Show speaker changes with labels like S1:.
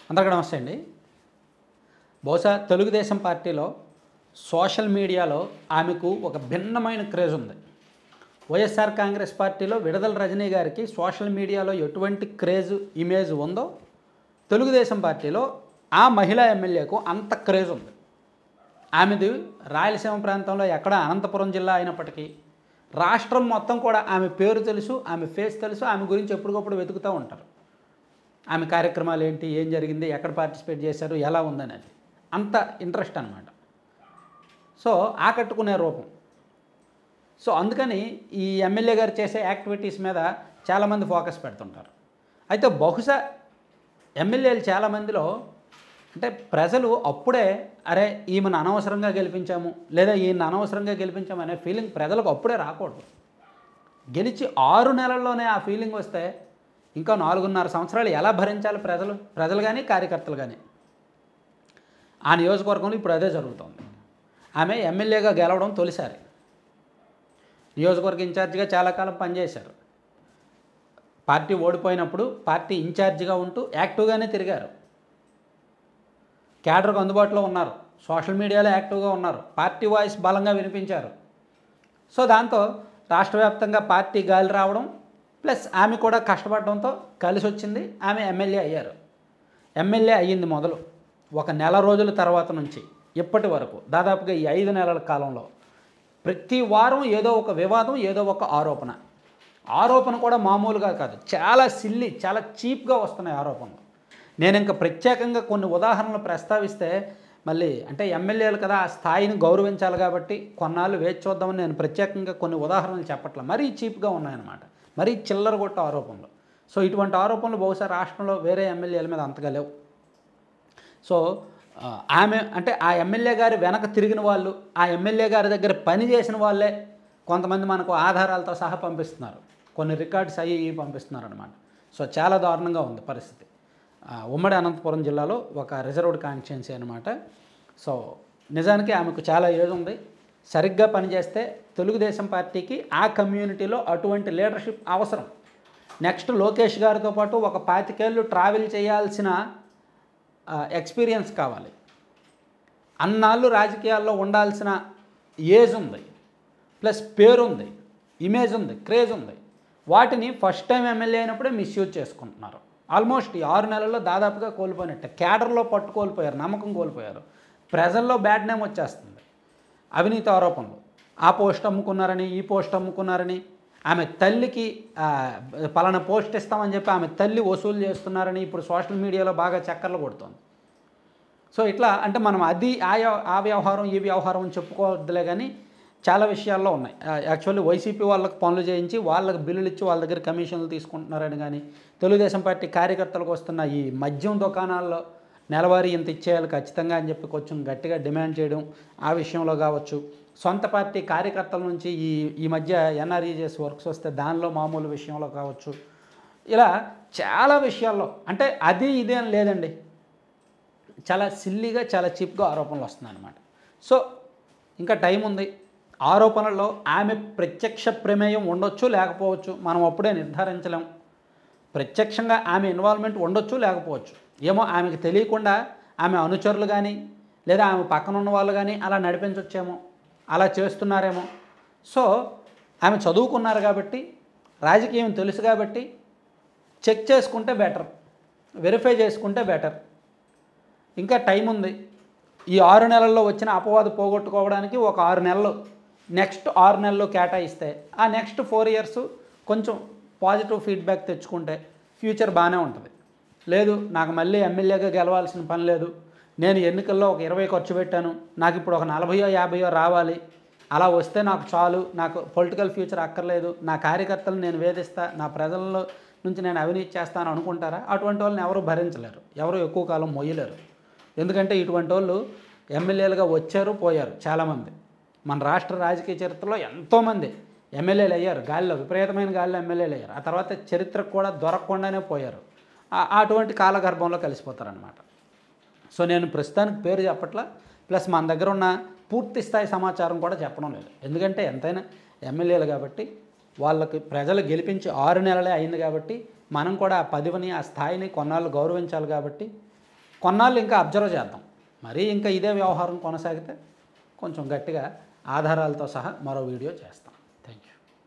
S1: అందరికీ నమస్తే అండి. బహుశా తెలుగుదేశం పార్టీలో సోషల్ మీడియాలో ఆమెకు ఒక భిన్నమైన క్రేజ్ ఉంది. వైఎస్ఆర్ కాంగ్రెస్ పార్టీలో విడదల రజనీ గారికి సోషల్ మీడియాలో ఎటువంటి క్రేజ్ ఇమేజ్ ఉందో తెలుగుదేశం పార్టీలో ఆ మహిళా ఎమ్మెల్యేకు అంత క్రేజ్ ఉంది. ఆమెది రాయలసీమ ప్రాంతంలో ఎక్కడ అనంతపురం జిల్లా అయినప్పటికీ రాష్ట్రం మొత్తం కూడా ఆమె పేరు తెలుసు, ఆమె ఫేస్ తెలుసు, ఆమె గురించి ఎప్పటికప్పుడు వెతుకుతూ ఉంటారు. ఆమె కార్యక్రమాలు ఏంటి, ఏం జరిగింది, ఎక్కడ పార్టిసిపేట్ చేశారు, ఎలా ఉందనేది అంత ఇంట్రెస్ట్ అనమాట. సో ఆకట్టుకునే రూపం. సో అందుకని ఈ ఎమ్మెల్యే గారు చేసే యాక్టివిటీస్ మీద చాలామంది ఫోకస్ పెడుతుంటారు. అయితే బహుశా ఎమ్మెల్యేలు చాలామందిలో అంటే ప్రజలు అప్పుడే అరే ఈమెను అనవసరంగా గెలిపించాము లేదా ఈయన అనవసరంగా గెలిపించాము అనే ఫీలింగ్ ప్రజలకు అప్పుడే రాకూడదు. గెలిచి 6 నెలల్లోనే ఆ ఫీలింగ్ వస్తే ఇంకా 4.5 సంవత్సరాలు ఎలా భరించాలి ప్రజలు కానీ కార్యకర్తలు కానీ. ఆ నియోజకవర్గంలో ఇప్పుడు అదే జరుగుతుంది. ఆమె ఎమ్మెల్యేగా గెలవడం తొలిసారి. నియోజకవర్గ ఇన్ఛార్జిగా చాలా కాలం పనిచేశారు. పార్టీ ఓడిపోయినప్పుడు పార్టీ ఇన్ఛార్జిగా ఉంటూ యాక్టివ్గానే తిరిగారు. క్యాడర్కు అందుబాటులో ఉన్నారు, సోషల్ మీడియాలో యాక్టివ్గా ఉన్నారు, పార్టీ వాయిస్ బలంగా వినిపించారు. సో దాంతో రాష్ట్ర వ్యాప్తంగా పార్టీ గాలి రావడం ప్లస్ ఆమె కూడా కష్టపడడంతో కలిసి వచ్చింది. ఆమె ఎమ్మెల్యే అయ్యారు. ఎమ్మెల్యే అయ్యింది మొదలు ఒక నెల రోజుల తర్వాత నుంచి ఇప్పటి వరకు దాదాపుగా ఈ 5 నెలల కాలంలో ప్రతి వారం ఏదో ఒక వివాదం, ఏదో ఒక ఆరోపణ కూడా మామూలుగా కాదు, చాలా సిల్లీ, చాలా చీప్గా వస్తున్నాయి ఆరోపణలు. నేను ఇంకా ప్రత్యేకంగా కొన్ని ఉదాహరణలు ప్రస్తావిస్తే మళ్ళీ అంటే ఎమ్మెల్యేలు కదా ఆ స్థాయిని గౌరవించాలి కాబట్టి కొన్నాళ్ళు వేచి చూద్దామని నేను ప్రత్యేకంగా కొన్ని ఉదాహరణలు చెప్పట్లేదు. మరీ చీప్గా ఉన్నాయన్నమాట, మరీ చిల్లర కొట్ట ఆరోపణలు. సో ఇటువంటి ఆరోపణలు బహుశా రాష్ట్రంలో వేరే ఎమ్మెల్యేల మీద అంతగా లేవు. సో ఆమె అంటే ఆ ఎమ్మెల్యే గారి వెనక తిరిగిన వాళ్ళు, ఆ ఎమ్మెల్యే గారి దగ్గర పని చేసిన వాళ్ళే కొంతమంది మనకు ఆధారాలతో సహా పంపిస్తున్నారు, కొన్ని రికార్డ్స్ అయ్యి పంపిస్తున్నారు అనమాట. సో చాలా దారుణంగా ఉంది పరిస్థితి. ఉమ్మడి అనంతపురం జిల్లాలో ఒక రిజర్వ్డ్ కాన్స్టిట్యున్సీ అనమాట. సో నిజానికి ఆమెకు చాలా ఏజ్ ఉంది. సరిగ్గా పనిచేస్తే తెలుగుదేశం పార్టీకి ఆ కమ్యూనిటీలో అటువంటి లీడర్షిప్ అవసరం. నెక్స్ట్ లోకేష్ గారితో పాటు ఒక 25 ఏళ్ళు ట్రావెల్ చేయాల్సిన ఎక్స్పీరియన్స్ కావాలి. అన్నాళ్ళు రాజకీయాల్లో ఉండాల్సిన ఏజ్ ఉంది, ప్లస్ పేరుంది, ఇమేజ్ ఉంది, క్రేజ్ ఉంది. వాటిని ఫస్ట్ టైం ఎమ్మెల్యే అయినప్పుడే మిస్యూజ్ చేసుకుంటున్నారు. ఆల్మోస్ట్ ఈ 6 నెలల్లో దాదాపుగా కోల్పోయినట్టే. క్యాడర్లో పట్టు కోల్పోయారు, నమ్మకం కోల్పోయారు, ప్రజల్లో బ్యాడ్ నేమ్ వచ్చేస్తుంది. అవినీతి ఆరోపణలు, ఆ పోస్ట్ అమ్ముకున్నారని, ఈ పోస్ట్ అమ్ముకున్నారని, ఆమె తల్లికి పలానా పోస్ట్ ఇస్తామని చెప్పి ఆమె తల్లి వసూలు చేస్తున్నారని ఇప్పుడు సోషల్ మీడియాలో బాగా చక్కర్లు కొడుతుంది. సో ఇట్లా అంటే మనం అది ఆ వ్యవహారం ఈ వ్యవహారం అని చెప్పుకోవద్దులే, కానీ చాలా విషయాల్లో ఉన్నాయి. యాక్చువల్లీ వైసీపీ వాళ్ళకి పనులు చేయించి వాళ్ళకి బిల్లులు ఇచ్చి వాళ్ళ దగ్గర కమిషన్లు తీసుకుంటున్నారని, కానీ తెలుగుదేశం పార్టీ కార్యకర్తలకు వస్తున్న ఈ మద్యం దుకాణాల్లో నెలవారీ ఇంత ఇచ్చేయాలి ఖచ్చితంగా అని చెప్పి కొంచెం గట్టిగా డిమాండ్ చేయడం, ఆ విషయంలో కావచ్చు. సొంత పార్టీ కార్యకర్తల నుంచి ఈ మధ్య ఎన్ఆర్ఈజెస్ వర్క్స్ వస్తే దానిలో మామూలు విషయంలో కావచ్చు. ఇలా చాలా విషయాల్లో అంటే అది ఇదే అని లేదండి, చాలా సిల్లీగా చాలా చీప్గా ఆరోపణలు వస్తున్నాయి అన్నమాట. సో ఇంకా టైం ఉంది. ఆరోపణల్లో ఆమె ప్రత్యక్ష ప్రమేయం ఉండొచ్చు, లేకపోవచ్చు, మనం అప్పుడే నిర్ధారించలేం. ప్రత్యక్షంగా ఆమె ఇన్వాల్వ్మెంట్ ఉండొచ్చు, లేకపోవచ్చు. ఏమో ఆమెకు తెలియకుండా ఆమె అనుచరులు కానీ లేదా ఆమె పక్కన ఉన్న వాళ్ళు కానీ అలా నడిపించవచ్చేమో, అలా చేస్తున్నారేమో. సో ఆమె చదువుకున్నారు కాబట్టి, రాజకీయం తెలుసు కాబట్టి చెక్ చేసుకుంటే బెటర్, వెరిఫై చేసుకుంటే బెటర్. ఇంకా టైం ఉంది. ఈ 6 నెలల్లో వచ్చిన అపవాదు పోగొట్టుకోవడానికి ఒక 6 నెలలు, నెక్స్ట్ 6 నెలలు కేటాయిస్తే ఆ నెక్స్ట్ 4 ఇయర్స్ కొంచెం పాజిటివ్ ఫీడ్బ్యాక్ తెచ్చుకుంటే ఫ్యూచర్ బాగానే ఉంటుంది. లేదు నాకు మళ్ళీ ఎమ్మెల్యేగా గెలవాల్సిన పని లేదు, నేను ఎన్నికల్లో ఒక 20 ఖర్చు పెట్టాను, నాకు ఇప్పుడు ఒక 40 50 రావాలి, అలా వస్తే నాకు చాలు, నాకు పొలిటికల్ ఫ్యూచర్ అక్కర్లేదు, నా కార్యకర్తలను నేను వేధిస్తా, నా ప్రజల నుంచి నేను అవినీతి చేస్తాను అనుకుంటారా? అటువంటి వాళ్ళని ఎవరు భరించలేరు, ఎవరు ఎక్కువ కాలం మొయ్యలేరు. ఎందుకంటే ఇటువంటి వాళ్ళు ఎమ్మెల్యేలుగా వచ్చారు పోయారు చాలామంది. మన రాష్ట్ర రాజకీయ చరిత్రలో ఎంతోమంది ఎమ్మెల్యేలు అయ్యారు, గాలిలో విపరీతమైన గాలిలో ఎమ్మెల్యేలు అయ్యారు. ఆ తర్వాత చరిత్రకు కూడా దొరకకుండానే పోయారు. అటువంటి కాలగర్భంలో కలిసిపోతారనమాట. సో నేను ప్రస్తుతానికి పేరు చెప్పట్లా, ప్లస్ మన దగ్గర ఉన్న పూర్తి స్థాయి సమాచారం కూడా చెప్పడం లేదు. ఎందుకంటే ఎంతైనా ఎమ్మెల్యేలు కాబట్టి వాళ్ళకి ప్రజలు గెలిపించి 6 నెలలే అయింది కాబట్టి మనం కూడా ఆ పదవిని, ఆ స్థాయిని కొన్నాళ్ళు గౌరవించాలి కాబట్టి కొన్నాళ్ళు ఇంకా అబ్జర్వ్ చేద్దాం. మరీ ఇంకా ఇదే వ్యవహారం కొనసాగితే కొంచెం గట్టిగా ఆధారాలతో సహా మరో వీడియో చేస్తాం.